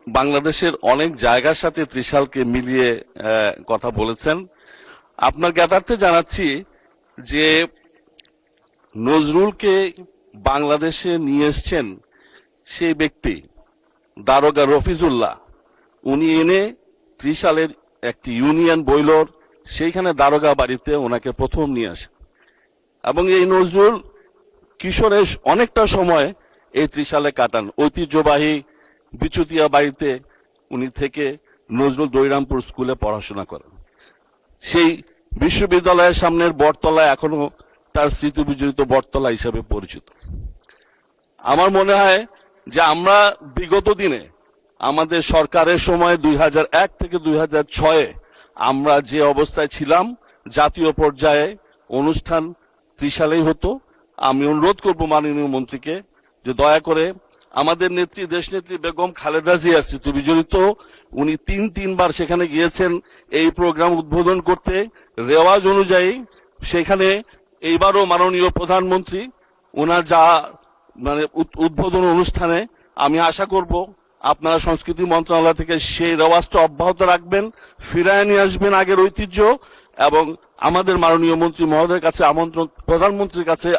বাংলাদেশের অনেক জায়গার সাথে ত্রিশালকে মিলিয়ে কথা বলেছেন। আপনার জ্ঞাতার্থে জানাচ্ছি যে নজরুলকে বাংলাদেশে নিয়ে এসছেন সেই ব্যক্তি দারোগা রফিজুল্লাহ। উনি এনে ত্রিশালের একটি ইউনিয়ন বইলর সেইখানে দারোগা বাড়িতে ওনাকে প্রথম নিয়ে আসেন এবং এই নজরুল কিশোরের অনেকটা সময় এই ত্রিশালে কাটান। ঐতিহ্যবাহী বিচুতিয়া বাড়িতে উনি থেকে নজরুল দৈরামপুর স্কুলে পড়াশোনা করেন। সেই বিশ্ববিদ্যালয়ের সামনের বটতলা এখনো তার স্মৃতি বিজড়িত বটতলা হিসাবে পরিচিত। আমার মনে হয় যে আমরা বিগত দিনে আমাদের সরকারের সময় 2001 থেকে 2006 আমরা যে অবস্থায় ছিলাম, জাতীয় পর্যায়ে অনুষ্ঠান ত্রিশালেই হতো। আমি অনুরোধ করব মাননীয় মন্ত্রীকে যে দয়া করে আমাদের নেত্রী দেশনেত্রী বেগম খালেদা জিয়া স্মৃতি বিজড়িত, উনি তিনবার সেখানে গিয়েছেন এই প্রোগ্রাম উদ্বোধন করতে। রেওয়াজ অনুযায়ী সেখানে এইবারও মাননীয় প্রধানমন্ত্রী ওনার যা উদ্বোধন অনুষ্ঠানে আমি আশা করব আপনারা সংস্কৃতি মন্ত্রণালয় থেকে সেই রেওয়াজটা অব্যাহত রাখবেন, ফিরায় নিয়ে আসবেন আগের ঐতিহ্য। এবং আমাদের মাননীয় মন্ত্রী মহোদয়ের কাছে প্রধানমন্ত্রীর কাছে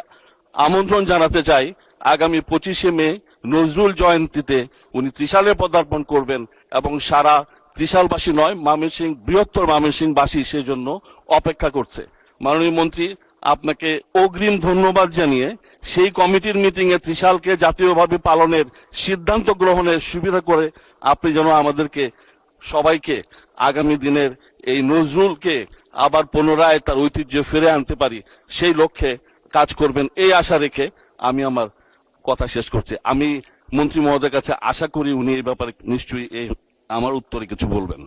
আমন্ত্রণ জানাতে চাই, আগামী 25শে মে নজরুল জয়ন্তীতে উনি ত্রিশালে পদার্পণ করবেন এবং সারা ত্রিশালবাসী নয়, ময়মনসিংহ বৃহত্তর ময়মনসিংহবাসী সেজন্য অপেক্ষা করছে। মাননীয় মন্ত্রী, আপনাকে অগ্রিম ধন্যবাদ জানিয়ে সেই কমিটির মিটিং এ ত্রিশালকে জাতীয়ভাবে পালনের সিদ্ধান্ত গ্রহণের সুবিধা করে আপনি যেন আমাদেরকে সবাইকে আগামী দিনের এই নজরুলকে আবার পুনরায় তার ঐতিহ্য ফিরে আনতে পারি সেই লক্ষ্যে কাজ করবেন, এই আশা রেখে আমি আমার কথা শেষ করছি। আমি মন্ত্রী মহোদয়ের কাছে আশা করি উনি এই ব্যাপারে নিশ্চয়ই আমার উত্তরে কিছু বলবেন।